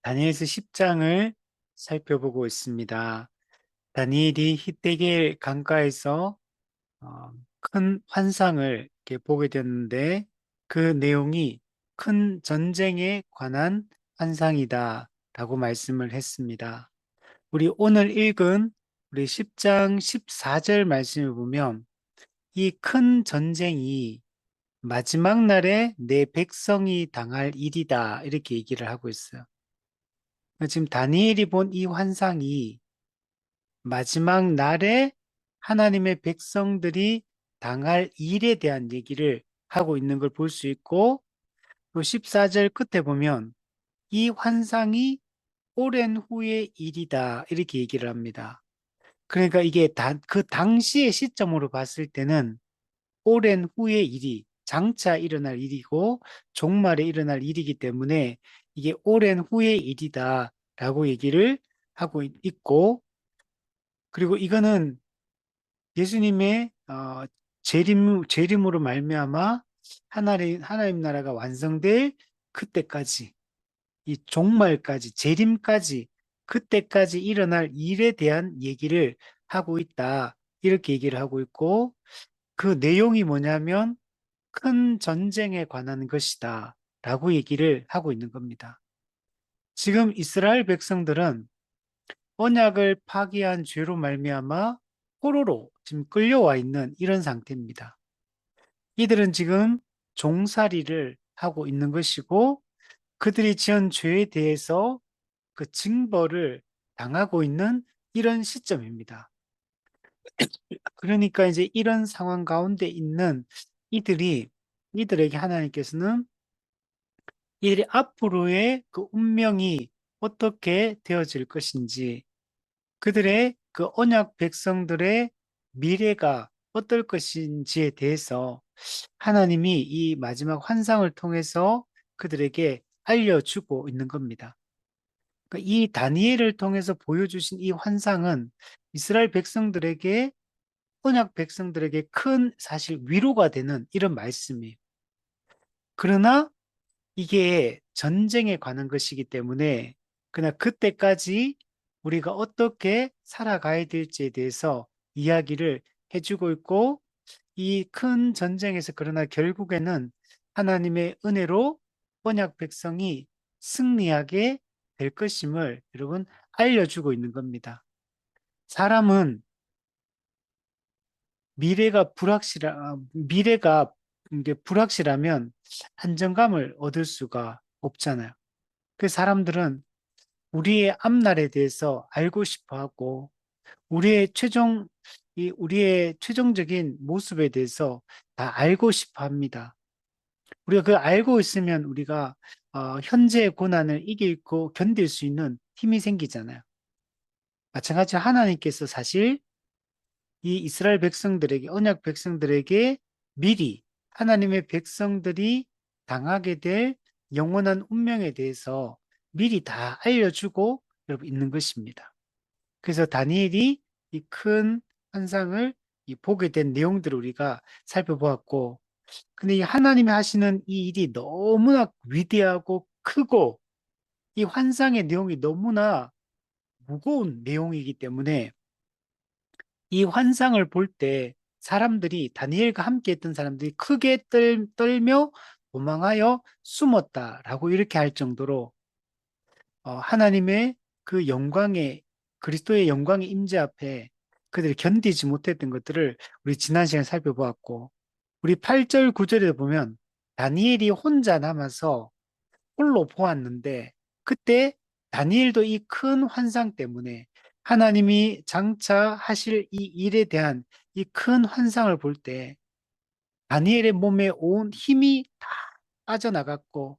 다니엘서 10장을 살펴보고 있습니다. 다니엘이 히데겔 강가에서 큰 환상을 이렇게 보게 됐는데 그 내용이 큰 전쟁에 관한 환상이다 라고 말씀을 했습니다. 우리 오늘 읽은 우리 10장 14절 말씀을 보면 이 큰 전쟁이 마지막 날에 내 백성이 당할 일이다 이렇게 얘기를 하고 있어요. 지금 다니엘이 본 이 환상이 마지막 날에 하나님의 백성들이 당할 일에 대한 얘기를 하고 있는 걸 볼 수 있고, 또 14절 끝에 보면 이 환상이 오랜 후의 일이다 이렇게 얘기를 합니다. 그러니까 이게 그 당시의 시점으로 봤을 때는 오랜 후의 일이 장차 일어날 일이고 종말에 일어날 일이기 때문에 이게 오랜 후의 일이다 라고 얘기를 하고 있고, 그리고 이거는 예수님의 재림으로 말미암아 하나님 나라가 완성될 그때까지, 이 종말까지, 재림까지, 그때까지 일어날 일에 대한 얘기를 하고 있다 이렇게 얘기를 하고 있고, 그 내용이 뭐냐면 큰 전쟁에 관한 것이다 라고 얘기를 하고 있는 겁니다. 지금 이스라엘 백성들은 언약을 파기한 죄로 말미암아 포로로 지금 끌려와 있는 이런 상태입니다. 이들은 지금 종살이를 하고 있는 것이고 그들이 지은 죄에 대해서 그 징벌을 당하고 있는 이런 시점입니다. 그러니까 이제 이런 상황 가운데 있는 이들에게 하나님께서는 이들이 앞으로의 그 운명이 어떻게 되어질 것인지, 그들의 그 언약 백성들의 미래가 어떨 것인지에 대해서 하나님이 이 마지막 환상을 통해서 그들에게 알려주고 있는 겁니다. 그러니까 이 다니엘을 통해서 보여주신 이 환상은 이스라엘 백성들에게, 언약 백성들에게 큰 사실 위로가 되는 이런 말씀이에요. 그러나 이게 전쟁에 관한 것이기 때문에 그냥 그때까지 우리가 어떻게 살아가야 될지에 대해서 이야기를 해주고 있고, 이 큰 전쟁에서 그러나 결국에는 하나님의 은혜로 언약 백성이 승리하게 될 것임을 여러분 알려주고 있는 겁니다. 사람은 미래가 이게 불확실하면 안정감을 얻을 수가 없잖아요. 그 사람들은 우리의 앞날에 대해서 알고 싶어 하고, 우리의 최종적인 모습에 대해서 다 알고 싶어 합니다. 우리가 그 알고 있으면 우리가 현재의 고난을 이기고 견딜 수 있는 힘이 생기잖아요. 마찬가지로 하나님께서 사실 이 이스라엘 백성들에게, 언약 백성들에게 미리 하나님의 백성들이 당하게 될 영원한 운명에 대해서 미리 다 알려주고 여러분 있는 것입니다. 그래서 다니엘이 이 큰 환상을 보게 된 내용들을 우리가 살펴보았고, 근데 이 하나님이 하시는 이 일이 너무나 위대하고 크고 이 환상의 내용이 너무나 무거운 내용이기 때문에 이 환상을 볼 때 사람들이, 다니엘과 함께 했던 사람들이 크게 떨며 도망하여 숨었다라고 이렇게 할 정도로 하나님의 그 영광의, 그리스도의 영광의 임재 앞에 그들이 견디지 못했던 것들을 우리 지난 시간에 살펴보았고, 우리 8절 9절에 보면 다니엘이 혼자 남아서 홀로 보았는데, 그때 다니엘도 이 큰 환상 때문에 하나님이 장차 하실 이 일에 대한 이 큰 환상을 볼 때 다니엘의 몸에 온 힘이 다 빠져나갔고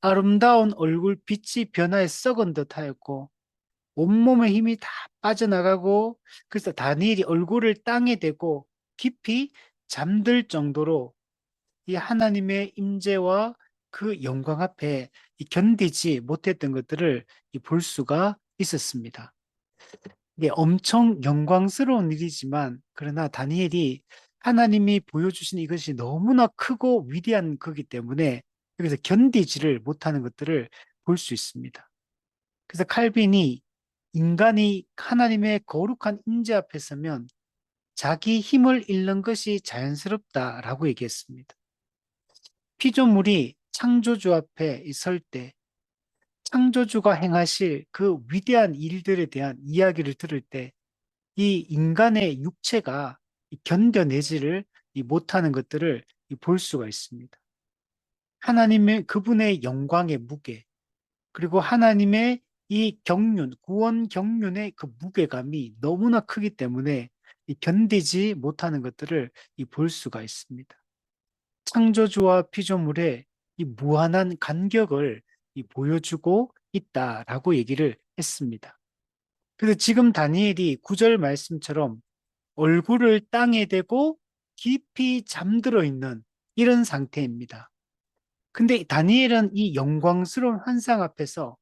아름다운 얼굴 빛이 변화에 썩은 듯하였고 온몸의 힘이 다 빠져나가고, 그래서 다니엘이 얼굴을 땅에 대고 깊이 잠들 정도로 이 하나님의 임재와 그 영광 앞에 견디지 못했던 것들을 볼 수가 있었습니다. 이게 엄청 영광스러운 일이지만 그러나 다니엘이 하나님이 보여주신 이것이 너무나 크고 위대한 거기 때문에 여기서 견디지를 못하는 것들을 볼 수 있습니다. 그래서 칼빈이 인간이 하나님의 거룩한 임재 앞에 서면 자기 힘을 잃는 것이 자연스럽다라고 얘기했습니다. 피조물이 창조주 앞에 설 때, 창조주가 행하실 그 위대한 일들에 대한 이야기를 들을 때, 이 인간의 육체가 견뎌내지를 못하는 것들을 볼 수가 있습니다. 하나님의 그분의 영광의 무게, 그리고 하나님의 이 경륜, 구원 경륜의 그 무게감이 너무나 크기 때문에 견디지 못하는 것들을 볼 수가 있습니다. 창조주와 피조물의 이 무한한 간격을 보여주고 있다라고 얘기를 했습니다. 그래서 지금 다니엘이 9절 말씀처럼 얼굴을 땅에 대고 깊이 잠들어 있는 이런 상태입니다. 근데 다니엘은 이 영광스러운 환상 앞에서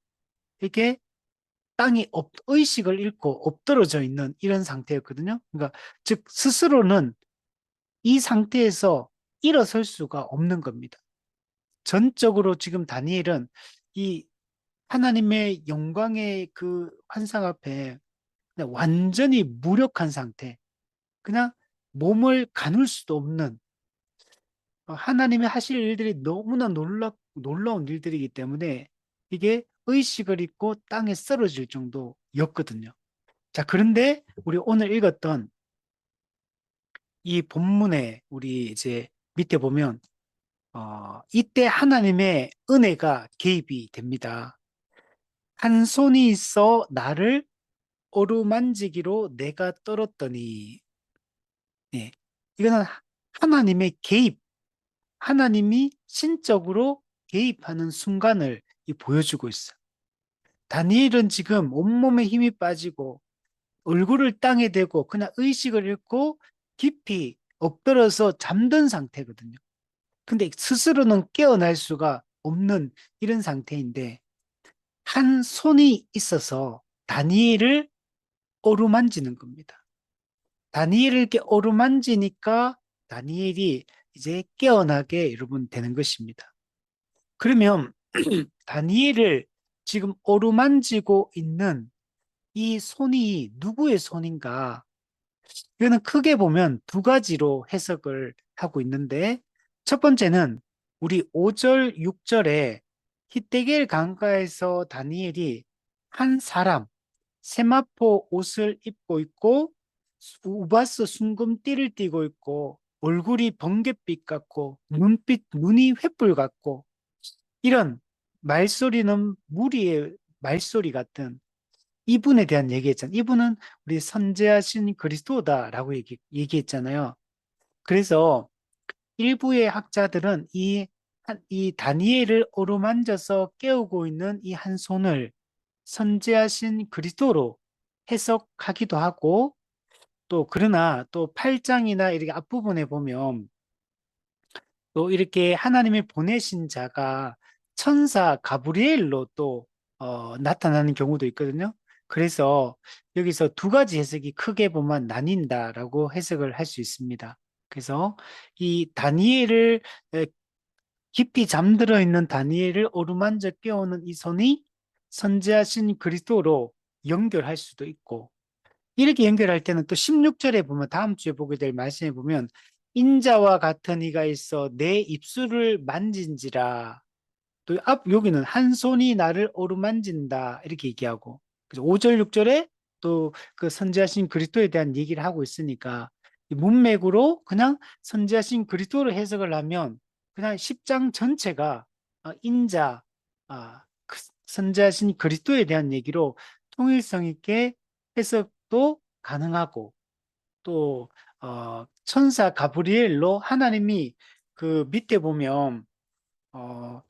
이게 땅이 의식을 잃고 엎드러져 있는 이런 상태였거든요. 그러니까 즉 스스로는 이 상태에서 일어설 수가 없는 겁니다. 전적으로 지금 다니엘은 이 하나님의 영광의 그 환상 앞에 그냥 완전히 무력한 상태, 그냥 몸을 가눌 수도 없는 하나님의 하실 일들이 너무나 놀라운 일들이기 때문에 이게 의식을 잃고 땅에 쓰러질 정도였거든요. 자, 그런데 우리 오늘 읽었던 이 본문에 우리 이제 밑에 보면 이때 하나님의 은혜가 개입이 됩니다. 한 손이 있어 나를 어루만지기로 내가 떨었더니 네. 이거는 하나님의 개입, 하나님이 신적으로 개입하는 순간을 보여주고 있어요. 다니엘은 지금 온몸에 힘이 빠지고 얼굴을 땅에 대고 그냥 의식을 잃고 깊이 엎드려서 잠든 상태거든요. 근데 스스로는 깨어날 수가 없는 이런 상태인데 한 손이 있어서 다니엘을 어루만지는 겁니다. 다니엘을 이렇게 어루만지니까 다니엘이 이제 깨어나게 여러분 되는 것입니다. 그러면 다니엘을 지금 어루만지고 있는 이 손이 누구의 손인가? 이거는 크게 보면 두 가지로 해석을 하고 있는데 첫 번째는 우리 5절, 6절에 히데겔 강가에서 다니엘이 한 사람, 세마포 옷을 입고 있고 우바스 순금띠를 띠고 있고 얼굴이 번갯빛 같고 눈이 횃불 같고 이런 말소리는 무리의 말소리 같은 이분에 대한 얘기했잖아요. 이분은 우리 선지하신 그리스도다라고 얘기했잖아요. 그래서 일부의 학자들은 이 다니엘을 어루만져서 깨우고 있는 이 한 손을 선지하신 그리스도로 해석하기도 하고 또 그러나 또 8장이나 이렇게 앞부분에 보면 또 이렇게 하나님이 보내신 자가 천사 가브리엘로 또 나타나는 경우도 있거든요. 그래서 여기서 두 가지 해석이 크게 보면 나뉜다라고 해석을 할 수 있습니다. 그래서 이 다니엘을 깊이 잠들어 있는 다니엘을 어루만져 깨우는 이 손이 선지하신 그리스도로 연결할 수도 있고 이렇게 연결할 때는 또 16절에 보면 다음 주에 보게 될 말씀에 보면 인자와 같은 이가 있어 내 입술을 만진지라 또 여기는 한 손이 나를 어루만진다 이렇게 얘기하고 그래서 5절 6절에 또 그 선지하신 그리스도에 대한 얘기를 하고 있으니까 이 문맥으로 그냥 선지하신 그리스도로 해석을 하면 그냥 10장 전체가 인자 선지하신 그리스도에 대한 얘기로 통일성 있게 해석도 가능하고 또 천사 가브리엘로 하나님이 그 밑에 보면 어,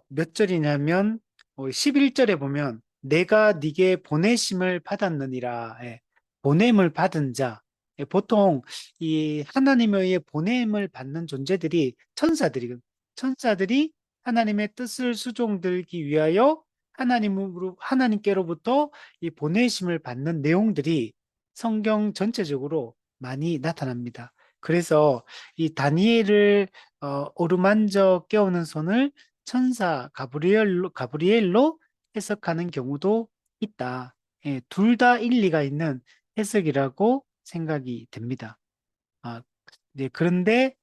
몇 절이냐면 11절에 보면 내가 네게 보내심을 받았느니라. 예, 보냄을 받은 자. 예, 보통 이 하나님에 의해 보냄을 받는 존재들이 천사들이 하나님의 뜻을 수종들기 위하여 하나님께로부터 이 보내심을 받는 내용들이 성경 전체적으로 많이 나타납니다. 그래서 이 다니엘을 어루만져 깨우는 손을 천사 가브리엘로 해석하는 경우도 있다. 예, 둘 다 일리가 있는 해석이라고 생각이 됩니다. 아, 네, 그런데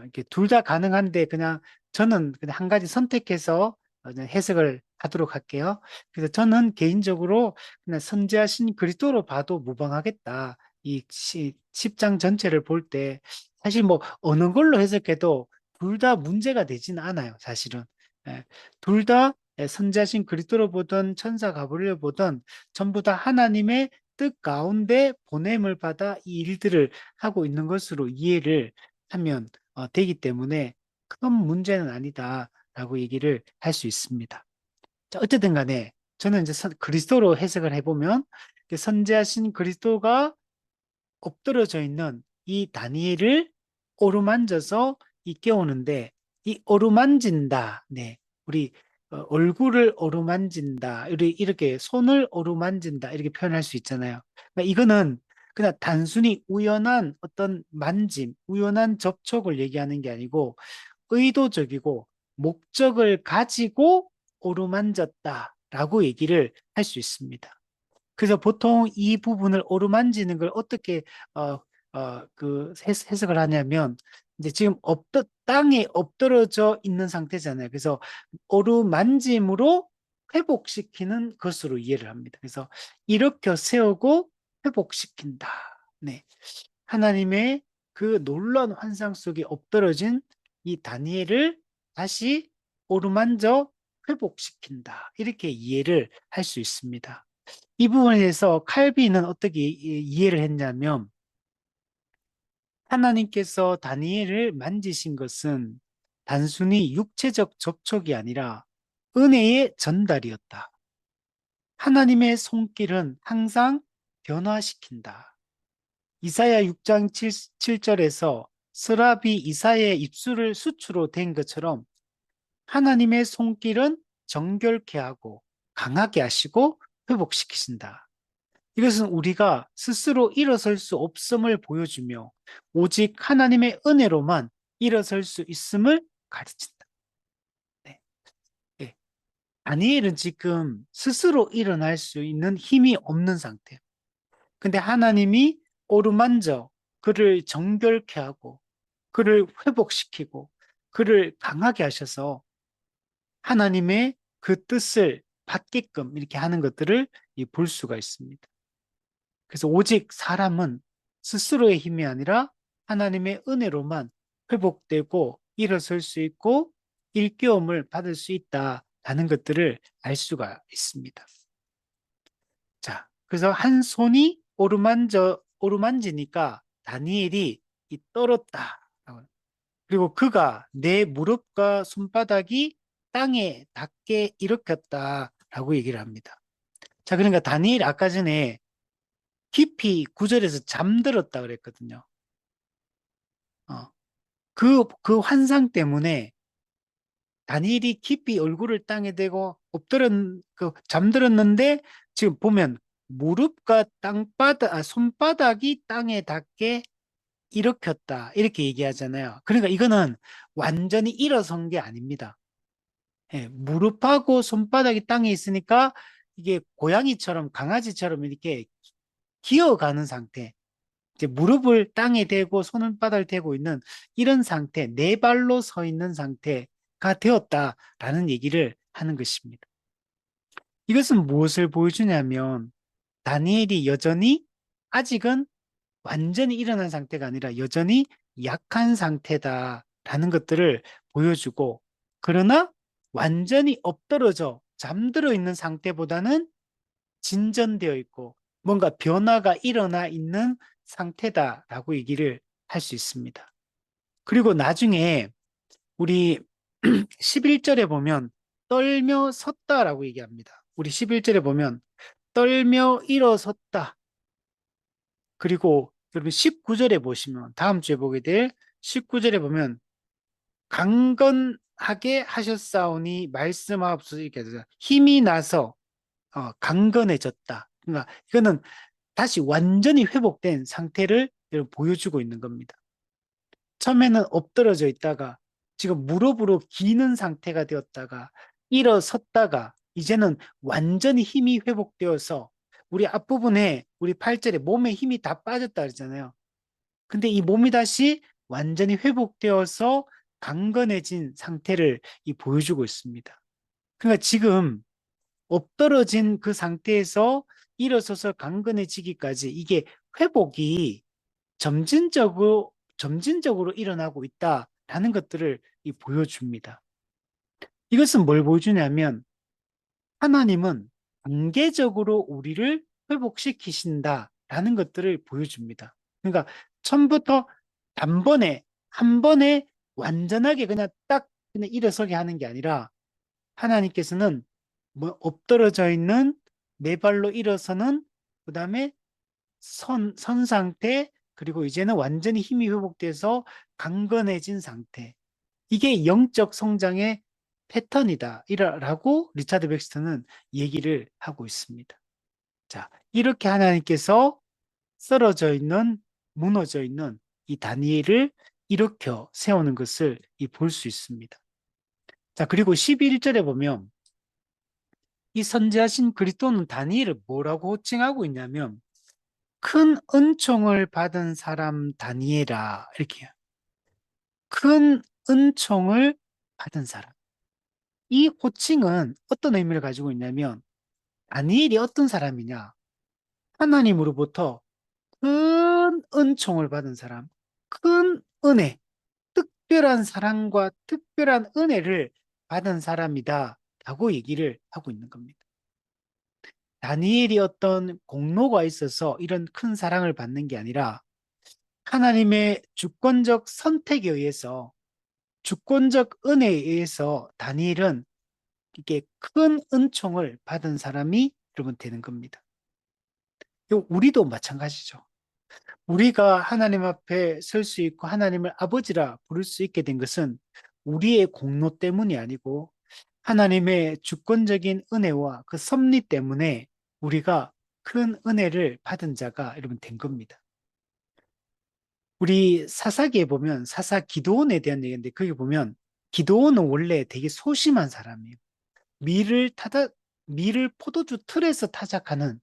이렇게 둘 다 가능한데 그냥 저는 그냥 한 가지 선택해서 그냥 해석을 하도록 할게요. 그래서 저는 개인적으로 그냥 선지하신 그리스도로 봐도 무방하겠다. 이 10장 전체를 볼 때 사실 뭐 어느 걸로 해석해도 둘 다 문제가 되지는 않아요. 사실은. 예, 둘 다 선지하신 그리스도로 보던 천사 가브리엘 보던 전부 다 하나님의 뜻 가운데 보냄을 받아 이 일들을 하고 있는 것으로 이해를 하면 되기 때문에 큰 문제는 아니다라고 얘기를 할 수 있습니다. 자, 어쨌든 간에 저는 이제 그리스도로 해석을 해보면 선지하신 그리스도가 엎드러져 있는 이 다니엘을 어루만져서 이 깨우는데 이 어루만진다. 네. 우리 얼굴을 어루만진다. 이렇게 손을 어루만진다. 이렇게 표현할 수 있잖아요. 그러니까 이거는 그냥 단순히 우연한 어떤 만짐, 우연한 접촉을 얘기하는 게 아니고 의도적이고 목적을 가지고 어루만졌다라고 얘기를 할 수 있습니다. 그래서 보통 이 부분을 어루만지는 걸 어떻게 어, 해석을 하냐면 이제 지금 땅에 엎드러져 있는 상태잖아요. 그래서 어루만짐으로 회복시키는 것으로 이해를 합니다. 그래서 일으켜 세우고 회복시킨다. 네. 하나님의 그 놀라운 환상 속에 엎드러진 이 다니엘을 다시 어루만져 회복시킨다. 이렇게 이해를 할 수 있습니다. 이 부분에 대해서 칼빈은 어떻게 이해를 했냐면 하나님께서 다니엘을 만지신 것은 단순히 육체적 접촉이 아니라 은혜의 전달이었다. 하나님의 손길은 항상 변화시킨다. 이사야 6장 7절에서 스라비 이사야의 입술을 수치로 댄 것처럼 하나님의 손길은 정결케 하고 강하게 하시고 회복시키신다. 이것은 우리가 스스로 일어설 수 없음을 보여주며 오직 하나님의 은혜로만 일어설 수 있음을 가르친다. 네. 네. 다니엘은 지금 스스로 일어날 수 있는 힘이 없는 상태예요. 근데 하나님이 오르만져 그를 정결케 하고 그를 회복시키고 그를 강하게 하셔서 하나님의 그 뜻을 받게끔 이렇게 하는 것들을 볼 수가 있습니다. 그래서 오직 사람은 스스로의 힘이 아니라 하나님의 은혜로만 회복되고 일어설 수 있고 일깨움을 받을 수 있다라는 것들을 알 수가 있습니다. 자, 그래서 한 손이 오르만지니까 다니엘이 떨었다. 그리고 그가 내 무릎과 손바닥이 땅에 닿게 일으켰다라고 얘기를 합니다. 자, 그러니까 다니엘 아까 전에 깊이 구절에서 잠들었다 그랬거든요. 그 환상 때문에 다니엘이 깊이 얼굴을 땅에 대고 잠들었는데 지금 보면 무릎과 손바닥이 땅에 닿게 일으켰다. 이렇게 얘기하잖아요. 그러니까 이거는 완전히 일어선 게 아닙니다. 예, 무릎하고 손바닥이 땅에 있으니까 이게 고양이처럼 강아지처럼 이렇게 기어가는 상태. 이제 무릎을 땅에 대고 손바닥을 대고 있는 이런 상태, 네 발로 서 있는 상태가 되었다라는 얘기를 하는 것입니다. 이것은 무엇을 보여주냐면 다니엘이 여전히 아직은 완전히 일어난 상태가 아니라 여전히 약한 상태다라는 것들을 보여주고 그러나 완전히 엎드러져 잠들어 있는 상태보다는 진전되어 있고 뭔가 변화가 일어나 있는 상태다라고 얘기를 할 수 있습니다. 그리고 나중에 우리 11절에 보면 떨며 섰다라고 얘기합니다. 우리 11절에 보면 떨며 일어섰다. 그리고 여러분 19절에 보시면 다음 주에 보게 될 19절에 보면 강건하게 하셨사오니 말씀하옵소서 이렇게 해서 힘이 나서 강건해졌다. 그러니까 이거는 다시 완전히 회복된 상태를 보여주고 있는 겁니다. 처음에는 엎드러져 있다가 지금 무릎으로 기는 상태가 되었다가 일어섰다가 이제는 완전히 힘이 회복되어서 우리 앞부분에 우리 팔절에 몸에 힘이 다 빠졌다 그러잖아요. 근데 이 몸이 다시 완전히 회복되어서 강건해진 상태를 보여주고 있습니다. 그러니까 지금 엎드러진 그 상태에서 일어서서 강건해지기까지 이게 회복이 점진적으로 일어나고 있다라는 것들을 보여줍니다. 이것은 뭘 보여주냐면 하나님은 단계적으로 우리를 회복시키신다라는 것들을 보여줍니다. 그러니까 처음부터 단번에 한 번에 완전하게 그냥 딱 그냥 일어서게 하는 게 아니라 하나님께서는 뭐 엎드러져 있는 네 발로 일어서는 그다음에 선 상태 그리고 이제는 완전히 힘이 회복돼서 강건해진 상태. 이게 영적 성장의 패턴이다. 라고 리차드 백스터는 얘기를 하고 있습니다. 자, 이렇게 하나님께서 쓰러져 있는, 무너져 있는 이 다니엘을 일으켜 세우는 것을 볼 수 있습니다. 자, 그리고 11절에 보면 이 선지하신 그리스도는 다니엘을 뭐라고 호칭하고 있냐면 큰 은총을 받은 사람 다니엘아 이렇게 해요. 큰 은총을 받은 사람. 이 호칭은 어떤 의미를 가지고 있냐면 다니엘이 어떤 사람이냐? 하나님으로부터 큰 은총을 받은 사람, 큰 은혜, 특별한 사랑과 특별한 은혜를 받은 사람이다 라고 얘기를 하고 있는 겁니다. 다니엘이 어떤 공로가 있어서 이런 큰 사랑을 받는 게 아니라 하나님의 주권적 선택에 의해서 주권적 은혜에 의해서 다니엘은 이게 큰 은총을 받은 사람이 여러분 되는 겁니다. 우리도 마찬가지죠. 우리가 하나님 앞에 설 수 있고 하나님을 아버지라 부를 수 있게 된 것은 우리의 공로 때문이 아니고 하나님의 주권적인 은혜와 그 섭리 때문에 우리가 큰 은혜를 받은 자가 여러분 된 겁니다. 우리 사사기에 보면 사사 기드온에 대한 얘기인데 거기 보면 기드온은 원래 되게 소심한 사람이에요. 밀을 포도주 틀에서 타작하는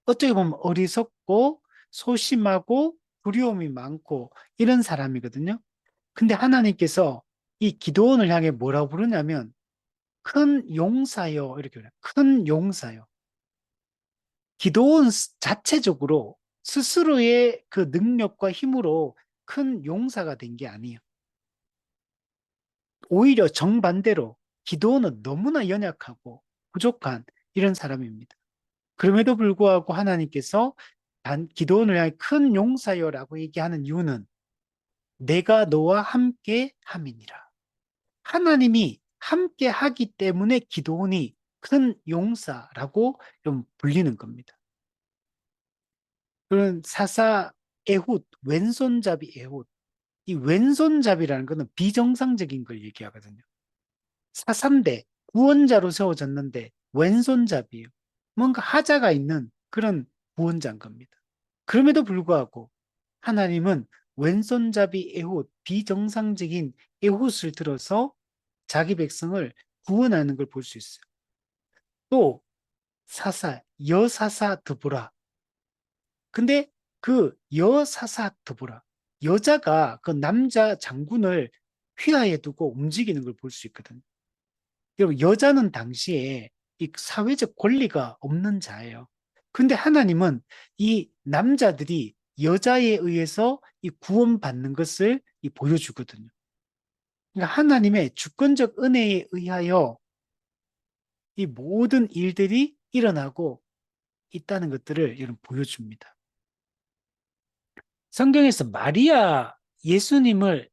어떻게 보면 어리석고 소심하고 두려움이 많고 이런 사람이거든요. 근데 하나님께서 이 기드온을 향해 뭐라고 부르냐면 큰 용사요 이렇게 그래요. 큰 용사요. 기드온 자체적으로 스스로의 그 능력과 힘으로 큰 용사가 된 게 아니에요. 오히려 정반대로 기드온은 너무나 연약하고 부족한 이런 사람입니다. 그럼에도 불구하고 하나님께서 기드온을 향해 큰 용사여라고 얘기하는 이유는 내가 너와 함께 함이니라. 하나님이 함께 하기 때문에 기드온이 큰 용사라고 좀 불리는 겁니다. 그런 사사 에훗, 왼손잡이 에훗. 이 왼손잡이라는 것은 비정상적인 걸 얘기하거든요. 사삼대 구원자로 세워졌는데 왼손잡이에요. 뭔가 하자가 있는 그런 구원자인 겁니다. 그럼에도 불구하고 하나님은 왼손잡이 에훗, 비정상적인 에훗을 들어서 자기 백성을 구원하는 걸 볼 수 있어요. 또 사사, 여사사 드보라. 근데 그 여사사 드보라, 여자가 그 남자 장군을 휘하에 두고 움직이는 걸 볼 수 있거든요. 여러분, 여자는 당시에 이 사회적 권리가 없는 자예요. 근데 하나님은 이 남자들이 여자에 의해서 이 구원받는 것을 보여주거든요. 그러니까 하나님의 주권적 은혜에 의하여 이 모든 일들이 일어나고 있다는 것들을 여러분 보여줍니다. 성경에서 마리아, 예수님을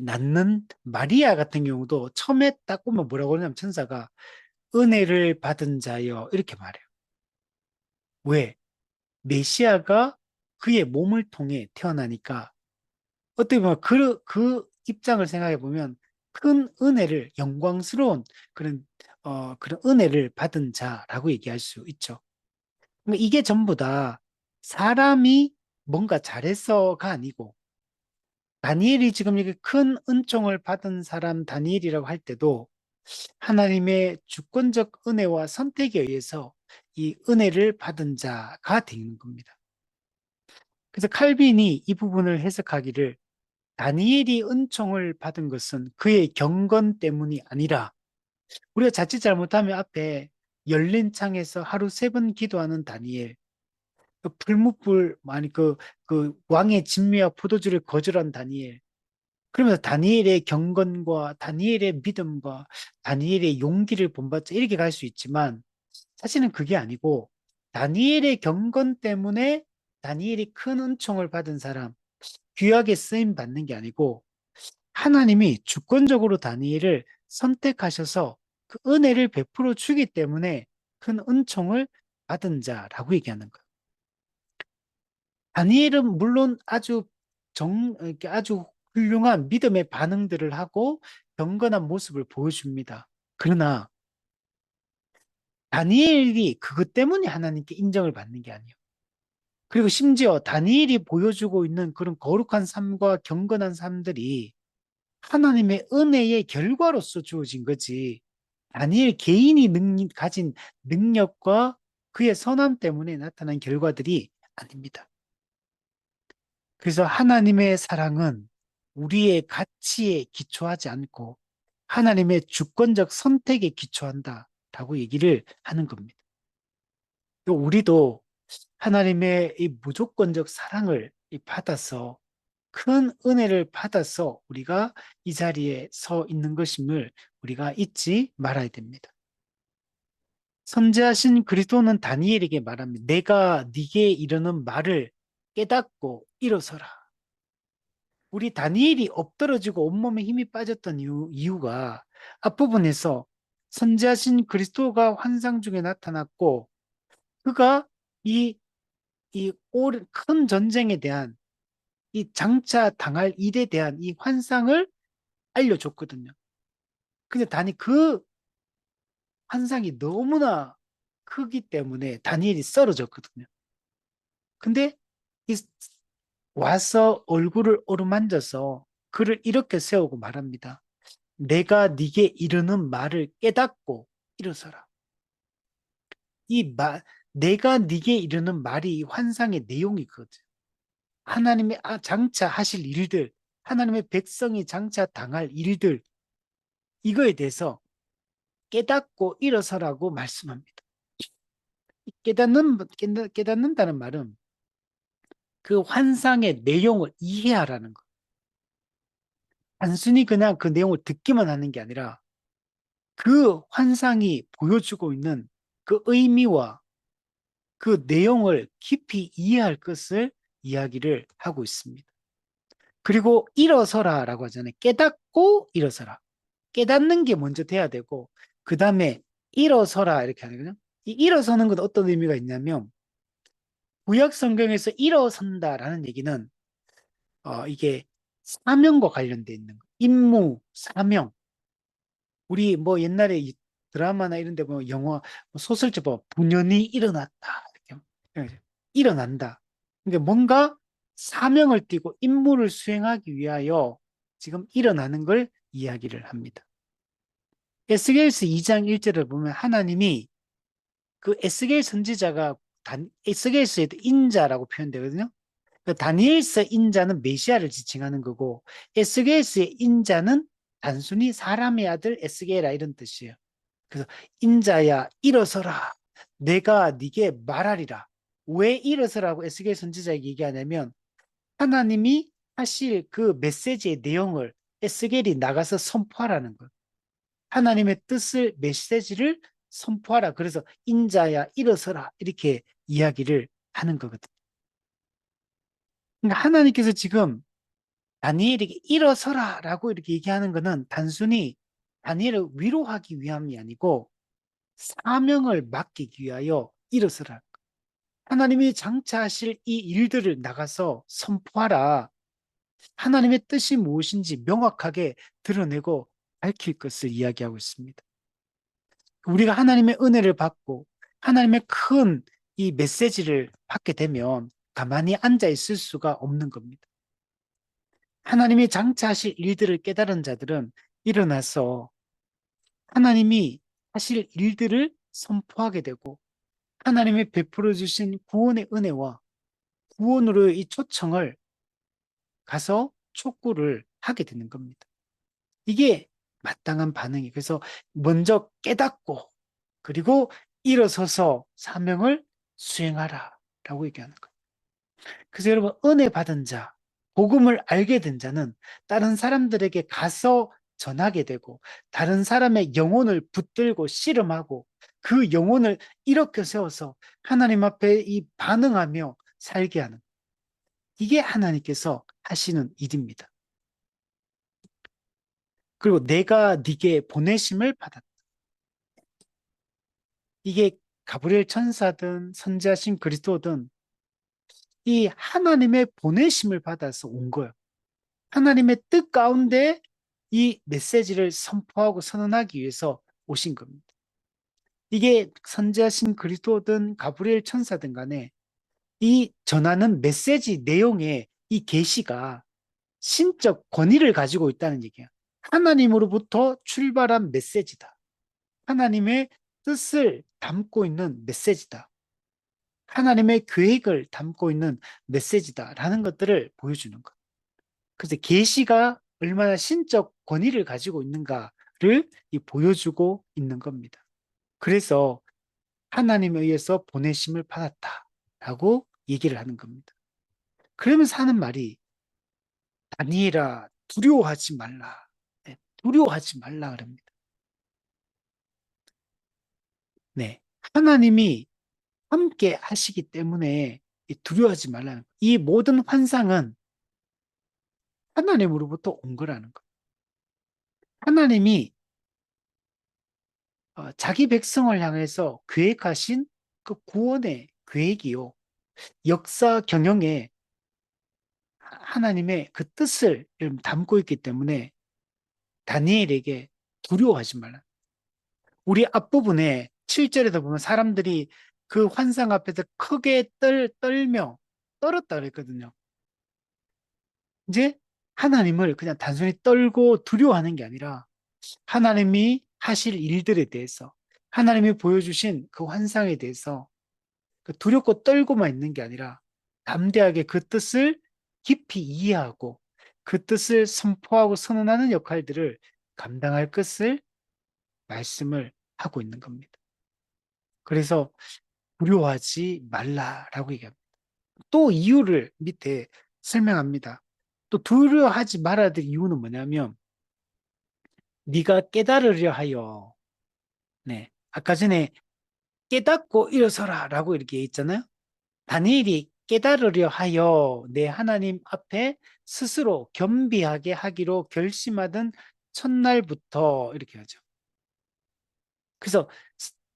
낳는 마리아 같은 경우도 처음에 딱 보면 뭐라고 하냐면 천사가 은혜를 받은 자여 이렇게 말해요. 왜? 메시아가 그의 몸을 통해 태어나니까 어떻게 보면 그 입장을 생각해 보면 큰 은혜를 영광스러운 그런 은혜를 받은 자라고 얘기할 수 있죠. 그러니까 이게 전부 다 사람이 뭔가 잘해서가 아니고 다니엘이 지금 이렇게 큰 은총을 받은 사람 다니엘이라고 할 때도 하나님의 주권적 은혜와 선택에 의해서 이 은혜를 받은 자가 되는 겁니다. 그래서 칼빈이 이 부분을 해석하기를 다니엘이 은총을 받은 것은 그의 경건 때문이 아니라 우리가 자칫 잘못하면 앞에 열린 창에서 하루 3번 기도하는 다니엘, 그 풀무불, 아니 그 왕의 진미와 포도주를 거절한 다니엘, 그러면서 다니엘의 경건과 다니엘의 믿음과 다니엘의 용기를 본받자 이렇게 갈 수 있지만 사실은 그게 아니고 다니엘의 경건 때문에 다니엘이 큰 은총을 받은 사람, 귀하게 쓰임 받는 게 아니고 하나님이 주권적으로 다니엘을 선택하셔서 그 은혜를 베풀어 주기 때문에 큰 은총을 받은 자라고 얘기하는 거예요. 다니엘은 물론 이렇게 아주 훌륭한 믿음의 반응들을 하고 경건한 모습을 보여줍니다. 그러나 다니엘이 그것 때문에 하나님께 인정을 받는 게 아니에요. 그리고 심지어 다니엘이 보여주고 있는 그런 거룩한 삶과 경건한 삶들이 하나님의 은혜의 결과로서 주어진 거지. 다니엘 개인이 가진 능력과 그의 선함 때문에 나타난 결과들이 아닙니다. 그래서 하나님의 사랑은 우리의 가치에 기초하지 않고 하나님의 주권적 선택에 기초한다라고 얘기를 하는 겁니다. 우리도 하나님의 이 무조건적 사랑을 받아서 큰 은혜를 받아서 우리가 이 자리에 서 있는 것임을 우리가 잊지 말아야 됩니다. 선지하신 그리스도는 다니엘에게 말합니다. 내가 네게 이르는 말을 깨닫고 일어서라. 우리 다니엘이 엎드러지고 온몸에 힘이 빠졌던 이유가 앞부분에서 선지하신 그리스도가 환상 중에 나타났고 그가 이 큰 전쟁에 대한 이 장차 당할 일에 대한 이 환상을 알려줬거든요. 근데 그 환상이 너무나 크기 때문에 다니엘이 쓰러졌거든요. 근데 이 와서 얼굴을 어루만져서 그를 이렇게 세우고 말합니다. 내가 네게 이르는 말을 깨닫고 일어서라. 이 내가 네게 이르는 말이 이 환상의 내용이거든. 하나님의 장차 하실 일들, 하나님의 백성이 장차 당할 일들, 이거에 대해서 깨닫고 일어서라고 말씀합니다. 깨닫는다는 말은 그 환상의 내용을 이해하라는 거. 단순히 그냥 그 내용을 듣기만 하는 게 아니라 그 환상이 보여주고 있는 그 의미와 그 내용을 깊이 이해할 것을 이야기를 하고 있습니다. 그리고 일어서라라고 하잖아요. 깨닫고 일어서라. 깨닫는 게 먼저 돼야 되고 그 다음에 일어서라 이렇게 하거든요. 이 일어서는 건 어떤 의미가 있냐면 구약 성경에서 일어선다라는 얘기는 이게 사명과 관련돼 있는 거. 임무, 사명. 우리 뭐 옛날에 드라마나 이런 데 보면 영화, 소설집 보면 분연히 일어났다. 이렇게 일어난다. 그러니까 뭔가 사명을 띠고 임무를 수행하기 위하여 지금 일어나는 걸 이야기를 합니다. 에스겔서 2장 1절을 보면 하나님이 그 에스겔 선지자가 에스겔서에도 인자라고 표현되거든요. 그 다니엘서 인자는 메시아를 지칭하는 거고 에스겔서의 인자는 단순히 사람의 아들 에스겔이라 이런 뜻이에요. 그래서 인자야 일어서라. 내가 네게 말하리라. 왜 일어서라고 에스겔 선지자에게 얘기하냐면 하나님이 하실 그 메시지의 내용을 에스겔이 나가서 선포하라는 거예요. 하나님의 뜻을 메시지를 선포하라. 그래서 인자야 일어서라 이렇게 이야기를 하는 거거든요. 그러니까 하나님께서 지금 다니엘에게 일어서라라고 이렇게 얘기하는 것은 단순히 다니엘을 위로하기 위함이 아니고 사명을 맡기기 위하여 일어서라. 하나님이 장차하실 이 일들을 나가서 선포하라. 하나님의 뜻이 무엇인지 명확하게 드러내고 밝힐 것을 이야기하고 있습니다. 우리가 하나님의 은혜를 받고 하나님의 큰 이 메시지를 받게 되면 가만히 앉아 있을 수가 없는 겁니다. 하나님이 장차하실 일들을 깨달은 자들은 일어나서 하나님이 하실 일들을 선포하게 되고 하나님이 베풀어 주신 구원의 은혜와 구원으로의 이 초청을 가서 촉구를 하게 되는 겁니다. 이게 마땅한 반응이. 그래서 먼저 깨닫고 그리고 일어서서 사명을 수행하라 라고 얘기하는 거예요. 그래서 여러분, 은혜 받은 자, 복음을 알게 된 자는 다른 사람들에게 가서 전하게 되고 다른 사람의 영혼을 붙들고 씨름하고 그 영혼을 일으켜 세워서 하나님 앞에 이 반응하며 살게 하는, 이게 하나님께서 하시는 일입니다. 그리고 내가 네게 보내심을 받았다. 이게 가브리엘 천사든 선지자신 그리스도든 이 하나님의 보내심을 받아서 온 거예요. 하나님의 뜻 가운데 이 메시지를 선포하고 선언하기 위해서 오신 겁니다. 이게 선지자신 그리스도든 가브리엘 천사든 간에 이 전하는 메시지 내용의 이 계시가 신적 권위를 가지고 있다는 얘기야. 하나님으로부터 출발한 메시지다. 하나님의 뜻을 담고 있는 메시지다. 하나님의 계획을 담고 있는 메시지다라는 것들을 보여주는 것. 그래서 계시가 얼마나 신적 권위를 가지고 있는가를 보여주고 있는 겁니다. 그래서 하나님에 의해서 보내심을 받았다라고 얘기를 하는 겁니다. 그러면서 하는 말이 다니엘아 두려워하지 말라. 네, 두려워하지 말라 그럽니다. 네, 하나님이 함께 하시기 때문에 두려워하지 말라는 거예요. 이 모든 환상은 하나님으로부터 온 거라는 거예요. 하나님이 자기 백성을 향해서 계획하신 그 구원의 계획이요. 역사 경영에 하나님의 그 뜻을 담고 있기 때문에 다니엘에게 두려워하지 말라. 우리 앞부분에 7절에도 보면 사람들이 그 환상 앞에서 크게 떨며 떨었다 그랬거든요. 이제 하나님을 그냥 단순히 떨고 두려워하는 게 아니라 하나님이 하실 일들에 대해서 하나님이 보여주신 그 환상에 대해서 두렵고 떨고만 있는 게 아니라 담대하게 그 뜻을 깊이 이해하고 그 뜻을 선포하고 선언하는 역할들을 감당할 것을 말씀을 하고 있는 겁니다. 그래서 두려워하지 말라라고 얘기합니다. 또 이유를 밑에 설명합니다. 또 두려워하지 말아야 될 이유는 뭐냐면 네가 깨달으려 하여, 네, 아까 전에 깨닫고 일어서라라고 이렇게 했잖아요. 다니엘이 깨달으려 하여 내 하나님 앞에 스스로 겸비하게 하기로 결심하던 첫날부터 이렇게 하죠. 그래서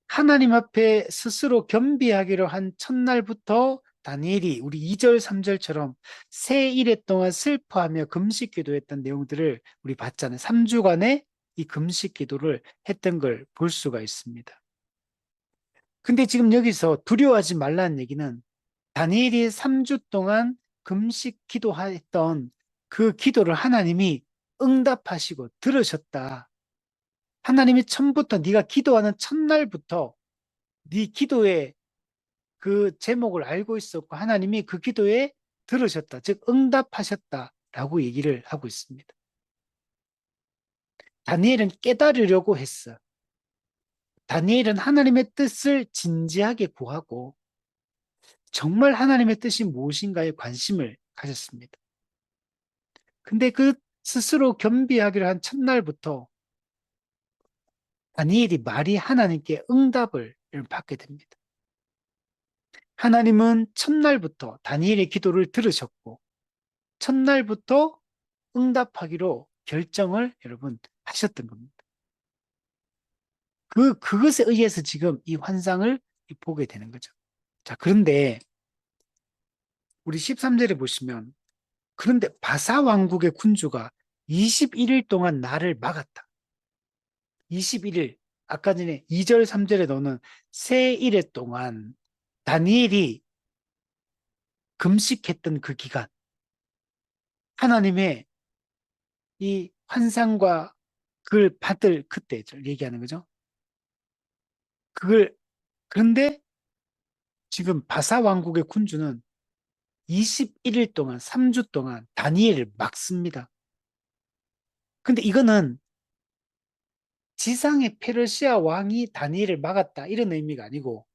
하나님 앞에 스스로 겸비하기로 한 첫날부터 다니엘이 우리 2절, 3절처럼 새 일해 동안 슬퍼하며 금식 기도했던 내용들을 우리 봤잖아요. 3주간의 이 금식 기도를 했던 걸 볼 수가 있습니다. 근데 지금 여기서 두려워하지 말라는 얘기는 다니엘이 3주 동안 금식 기도했던 그 기도를 하나님이 응답하시고 들으셨다. 하나님이 처음부터 네가 기도하는 첫날부터 네 기도의 그 제목을 알고 있었고 하나님이 그 기도에 들으셨다. 즉 응답하셨다라고 얘기를 하고 있습니다. 다니엘은 깨달으려고 했어. 다니엘은 하나님의 뜻을 진지하게 구하고 정말 하나님의 뜻이 무엇인가에 관심을 가졌습니다. 근데 그 스스로 겸비하기로 한 첫날부터 다니엘이 말이 하나님께 응답을 받게 됩니다. 하나님은 첫날부터 다니엘의 기도를 들으셨고 첫날부터 응답하기로 결정을 여러분 하셨던 겁니다. 그것에 의해서 지금 이 환상을 보게 되는 거죠. 자, 그런데 우리 13절에 보시면 그런데 바사 왕국의 군주가 21일 동안 나를 막았다. 21일, 아까 전에 2절, 3절에 넣는 세 일에 동안 다니엘이 금식했던 그 기간, 하나님의 이 환상과 그걸 받을 그때를 얘기하는 거죠. 그걸, 그런데 지금 바사 왕국의 군주는 21일 동안, 3주 동안 다니엘을 막습니다. 근데 이거는 지상의 페르시아 왕이 다니엘을 막았다, 이런 의미가 아니고,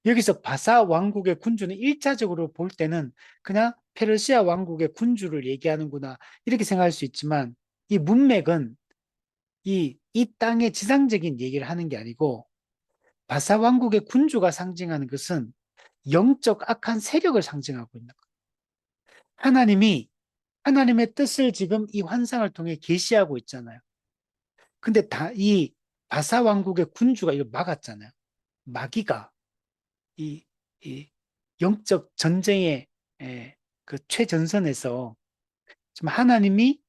여기서 바사 왕국의 군주는 일차적으로 볼 때는 그냥 페르시아 왕국의 군주를 얘기하는구나, 이렇게 생각할 수 있지만, 이 문맥은 이 땅의 지상적인 얘기를 하는 게 아니고, 바사 왕국의 군주가 상징하는 것은 영적 악한 세력을 상징하고 있는 거예요. 하나님이 하나님의 뜻을 지금 이 환상을 통해 계시하고 있잖아요. 근데 이 바사 왕국의 군주가 이걸 막았잖아요. 마귀가 이, 이 영적 전쟁의 그 최전선에서 지금 하나님이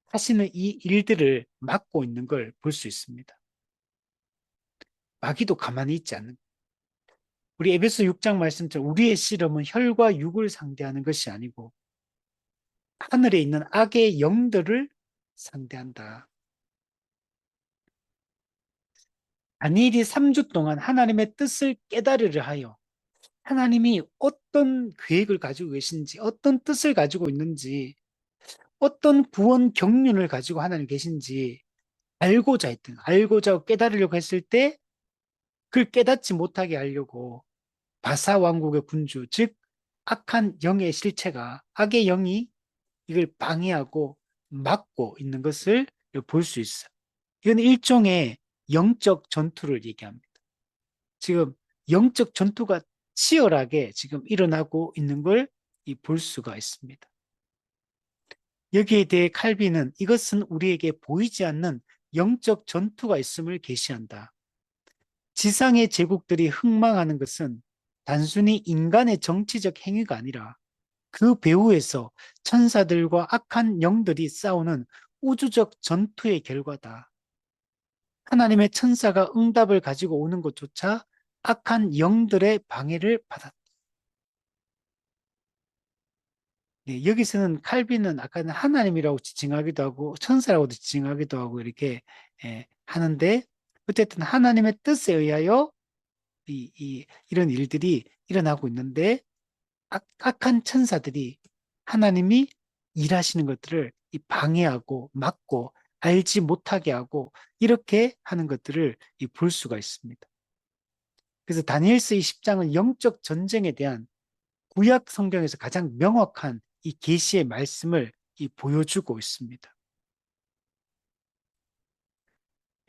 하시는 이 일들을 막고 있는 걸 볼 수 있습니다. 마귀도 가만히 있지 않는. 우리 에베소 6장 말씀처럼 우리의 씨름은 혈과 육을 상대하는 것이 아니고 하늘에 있는 악의 영들을 상대한다. 다니엘이 3주 동안 하나님의 뜻을 깨달으려 하여 하나님이 어떤 계획을 가지고 계신지, 어떤 뜻을 가지고 있는지, 어떤 구원 경륜을 가지고 하나님 계신지 알고자 하고 깨달으려고 했을 때 그걸 깨닫지 못하게 하려고 바사 왕국의 군주, 즉 악한 영의 실체가, 악의 영이 이걸 방해하고 막고 있는 것을 볼 수 있어요. 이건 일종의 영적 전투를 얘기합니다. 지금 영적 전투가 치열하게 지금 일어나고 있는 걸 볼 수가 있습니다. 여기에 대해 칼빈은 이것은 우리에게 보이지 않는 영적 전투가 있음을 계시한다. 지상의 제국들이 흥망하는 것은 단순히 인간의 정치적 행위가 아니라 그 배후에서 천사들과 악한 영들이 싸우는 우주적 전투의 결과다. 하나님의 천사가 응답을 가지고 오는 것조차 악한 영들의 방해를 받았다. 네, 여기서는 칼빈은 아까는 하나님이라고 지칭하기도 하고 천사라고도 지칭하기도 하고 이렇게 하는데 어쨌든 하나님의 뜻에 의하여 이런 일들이 일어나고 있는데 악한 천사들이 하나님이 일하시는 것들을 방해하고 막고 알지 못하게 하고 이렇게 하는 것들을 볼 수가 있습니다. 그래서 다니엘서 이 10장은 영적 전쟁에 대한 구약 성경에서 가장 명확한 이 계시의 말씀을 보여주고 있습니다.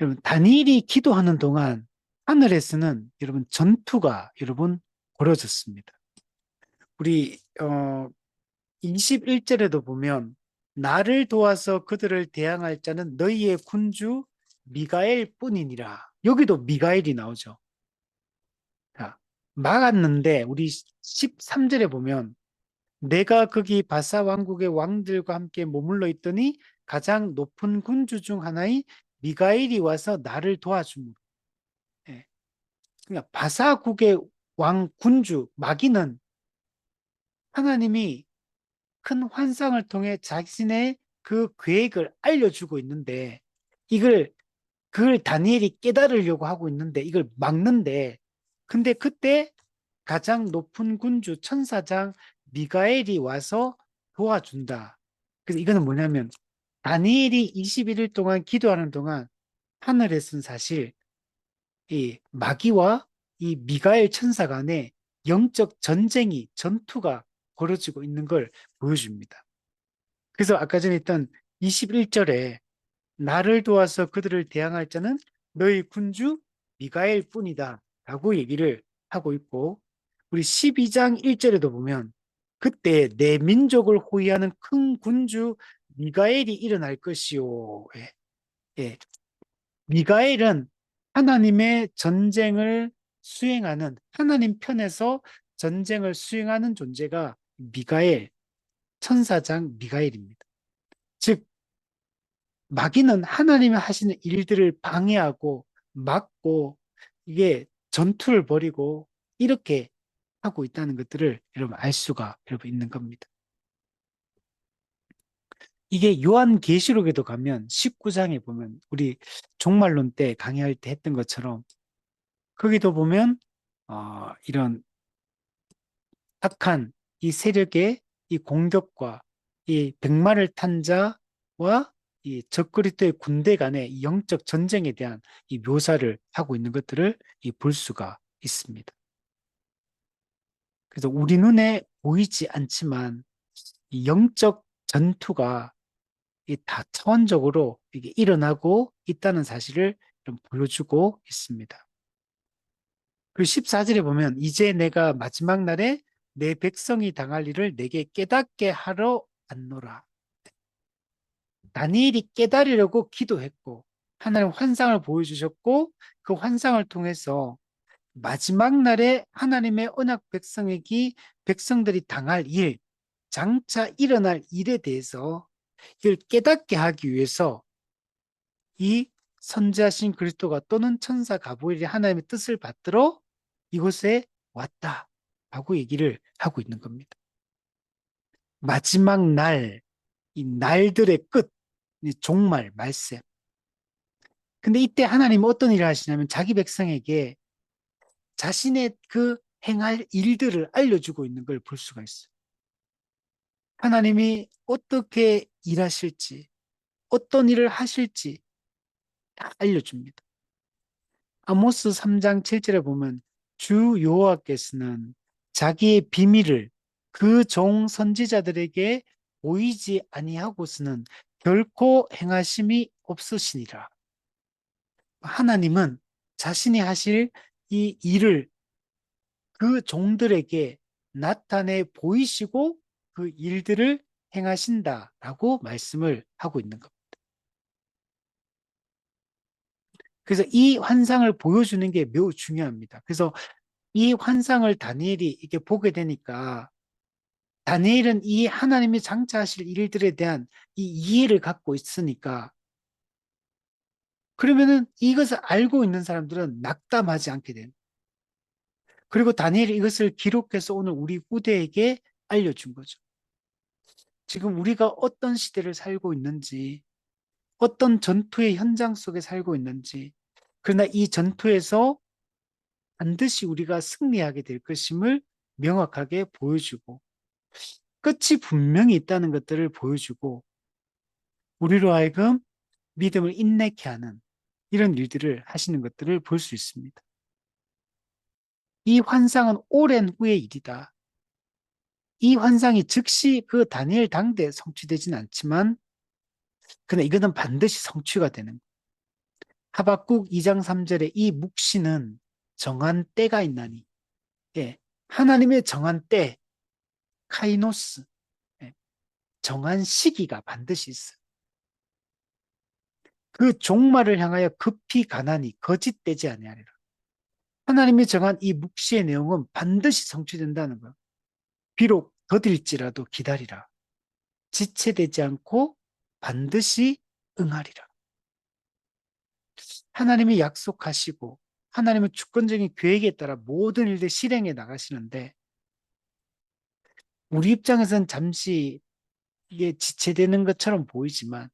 여러분, 다니엘이 기도하는 동안 하늘에서는 여러분 전투가 여러분 벌어졌습니다. 우리 21절에도 보면 나를 도와서 그들을 대항할 자는 너희의 군주 미가엘 뿐이니라. 여기도 미가엘이 나오죠. 자, 막았는데 우리 13절에 보면 내가 거기 바사 왕국의 왕들과 함께 머물러 있더니 가장 높은 군주 중 하나의 미가엘이 와서 나를 도와주므로. 예. 그러니까 바사국의 왕 군주 마귀는 하나님이 큰 환상을 통해 자신의 그 계획을 알려주고 있는데 이걸 그걸 다니엘이 깨달으려고 하고 있는데 이걸 막는데 근데 그때 가장 높은 군주 천사장 미가엘이 와서 도와준다. 그래서 이거는 뭐냐면 다니엘이 21일 동안 기도하는 동안 하늘에서는 사실 이 마귀와 이 미가엘 천사 간의 영적 전쟁이 전투가 벌어지고 있는 걸 보여줍니다. 그래서 아까 전에 했던 21절에 나를 도와서 그들을 대항할 자는 너희 군주 미가엘 뿐이다 라고 얘기를 하고 있고 우리 12장 1절에도 보면 그때 내 민족을 호위하는 큰 군주 미가엘이 일어날 것이요. 예. 예. 미가엘은 하나님의 전쟁을 수행하는 하나님 편에서 전쟁을 수행하는 존재가 미가엘 천사장 미가엘입니다. 즉 마귀는 하나님이 하시는 일들을 방해하고 막고 이게 전투를 벌이고 이렇게 하고 있다는 것들을 여러분 알 수가 여러분 있는 겁니다. 이게 요한계시록에도 가면 19장에 보면 우리 종말론 때 강의할 때 했던 것처럼 거기도 보면 이런 악한 이 세력의 이 공격과 이 백마를 탄 자와 이 적그리스도의 군대 간의 이 영적 전쟁에 대한 이 묘사를 하고 있는 것들을 볼 수가 있습니다. 그래서 우리 눈에 보이지 않지만 이 영적 전투가 이 다차원적으로 이게 일어나고 있다는 사실을 좀 보여주고 있습니다. 그리고 14절에 보면 이제 내가 마지막 날에 내 백성이 당할 일을 내게 깨닫게 하러 왔노라. 다니엘이 깨달으려고 기도했고 하나님 환상을 보여주셨고 그 환상을 통해서 마지막 날에 하나님의 언약 백성들이 당할 일, 장차 일어날 일에 대해서 이걸 깨닫게 하기 위해서 이 선지하신 그리스도가 또는 천사 가브리엘이 하나님의 뜻을 받들어 이곳에 왔다라고 얘기를 하고 있는 겁니다. 마지막 날, 이 날들의 끝, 이 종말, 말세. 근데 이때 하나님은 어떤 일을 하시냐면 자기 백성에게 자신의 그 행할 일들을 알려주고 있는 걸 볼 수가 있어요. 하나님이 어떻게 일하실지, 어떤 일을 하실지 다 알려줍니다. 아모스 3장 7절에 보면 주 여호와께서는 자기의 비밀을 그 종 선지자들에게 보이지 아니하고서는 결코 행하심이 없으시니라. 하나님은 자신이 하실 이 일을 그 종들에게 나타내 보이시고 그 일들을 행하신다라고 말씀을 하고 있는 겁니다. 그래서 이 환상을 보여주는 게 매우 중요합니다. 그래서 이 환상을 다니엘이 이렇게 보게 되니까 다니엘은 이 하나님이 장차하실 일들에 대한 이 이해를 갖고 있으니까 그러면은 이것을 알고 있는 사람들은 낙담하지 않게 돼요. 그리고 다니엘이 이것을 기록해서 오늘 우리 후대에게 알려준 거죠. 지금 우리가 어떤 시대를 살고 있는지, 어떤 전투의 현장 속에 살고 있는지, 그러나 이 전투에서 반드시 우리가 승리하게 될 것임을 명확하게 보여주고 끝이 분명히 있다는 것들을 보여주고 우리로 하여금 믿음을 인내케 하는 이런 일들을 하시는 것들을 볼 수 있습니다. 이 환상은 오랜 후의 일이다. 이 환상이 즉시 그 다니엘 당대에 성취되지는 않지만 그러나 이것은 반드시 성취가 되는 거예요. 하박국 2장 3절에 이 묵시는 정한 때가 있나니 예, 하나님의 정한 때 카이노스 예, 정한 시기가 반드시 있어요. 그 종말을 향하여 급히 가나니 거짓되지 아니하리라. 하나님이 정한 이 묵시의 내용은 반드시 성취된다는 거예요. 비록 더딜지라도 기다리라. 지체되지 않고 반드시 응하리라. 하나님이 약속하시고 하나님의 주권적인 계획에 따라 모든 일들 실행해 나가시는데 우리 입장에서는 잠시 이게 지체되는 것처럼 보이지만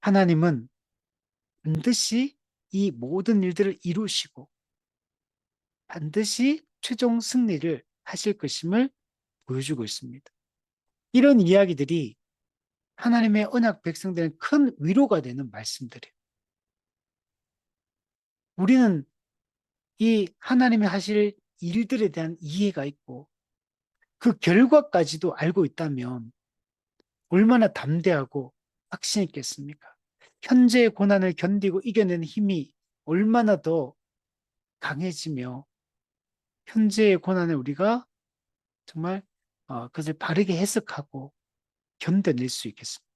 하나님은 반드시 이 모든 일들을 이루시고 반드시 최종 승리를 하실 것임을 보여주고 있습니다. 이런 이야기들이 하나님의 언약 백성들은 큰 위로가 되는 말씀들이에요. 우리는 이 하나님이 하실 일들에 대한 이해가 있고 그 결과까지도 알고 있다면 얼마나 담대하고 확신 있겠습니까? 현재의 고난을 견디고 이겨내는 힘이 얼마나 더 강해지며 현재의 고난을 우리가 정말 그것을 바르게 해석하고 견뎌낼 수 있겠습니다.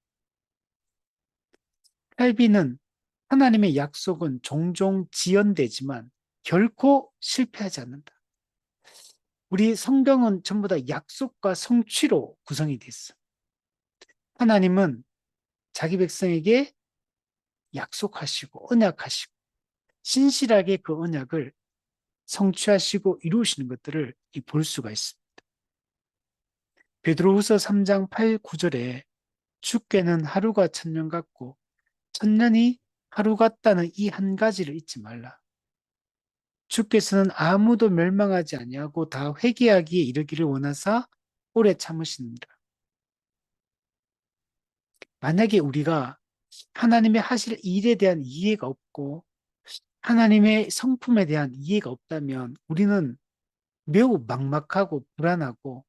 탈비는 하나님의 약속은 종종 지연되지만 결코 실패하지 않는다. 우리 성경은 전부 다 약속과 성취로 구성이 되어 있어. 하나님은 자기 백성에게 약속하시고 언약하시고 신실하게 그 언약을 성취하시고 이루시는 것들을 볼 수가 있습니다. 베드로후서 3장 8, 9절에 주께는 하루가 천년 같고 천년이 하루 같다는 이 한 가지를 잊지 말라. 주께서는 아무도 멸망하지 아니하고 다 회개하기에 이르기를 원하사 오래 참으시느니라. 만약에 우리가 하나님의 하실 일에 대한 이해가 없고 하나님의 성품에 대한 이해가 없다면 우리는 매우 막막하고 불안하고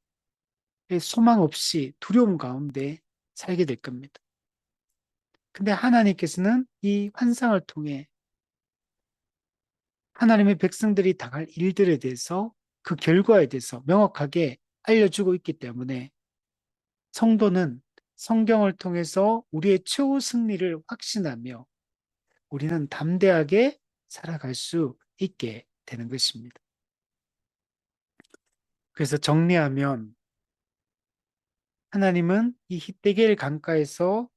소망 없이 두려움 가운데 살게 될 겁니다. 근데 하나님께서는 이 환상을 통해 하나님의 백성들이 당할 일들에 대해서 그 결과에 대해서 명확하게 알려주고 있기 때문에 성도는 성경을 통해서 우리의 최후 승리를 확신하며 우리는 담대하게 살아갈 수 있게 되는 것입니다. 그래서 정리하면 하나님은 이 히데겔 강가에서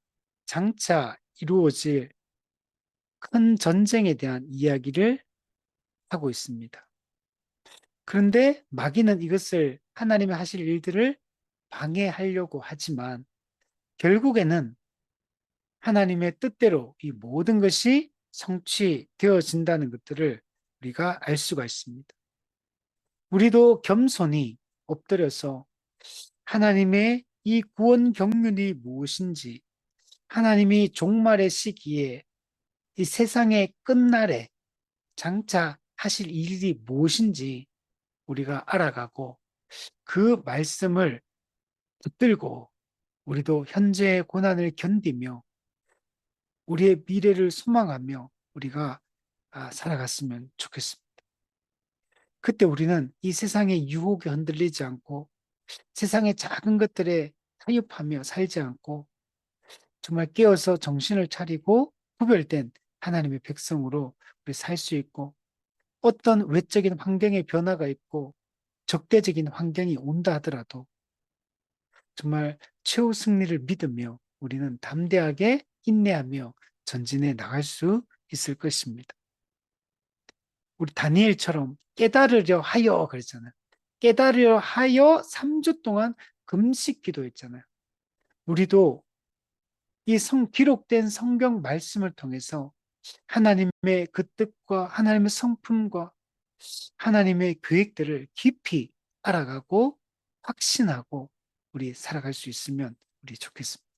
장차 이루어질 큰 전쟁에 대한 이야기를 하고 있습니다. 그런데 마귀는 이것을 하나님이 하실 일들을 방해하려고 하지만 결국에는 하나님의 뜻대로 이 모든 것이 성취되어진다는 것들을 우리가 알 수가 있습니다. 우리도 겸손히 엎드려서 하나님의 이 구원 경륜이 무엇인지, 하나님이 종말의 시기에 이 세상의 끝날에 장차 하실 일이 무엇인지 우리가 알아가고 그 말씀을 붙들고 우리도 현재의 고난을 견디며 우리의 미래를 소망하며 우리가 살아갔으면 좋겠습니다. 그때 우리는 이 세상의 유혹에 흔들리지 않고 세상의 작은 것들에 타협하며 살지 않고 정말 깨어서 정신을 차리고 구별된 하나님의 백성으로 우리 살 수 있고 어떤 외적인 환경의 변화가 있고 적대적인 환경이 온다 하더라도 정말 최후 승리를 믿으며 우리는 담대하게 인내하며 전진해 나갈 수 있을 것입니다. 우리 다니엘처럼 깨달으려 하여 그랬잖아요. 깨달으려 하여 3주 동안 금식 기도했잖아요. 우리도 이 기록된 성경 말씀을 통해서 하나님의 그 뜻과 하나님의 성품과 하나님의 계획들을 깊이 알아가고 확신하고 우리 살아갈 수 있으면 우리 좋겠습니다.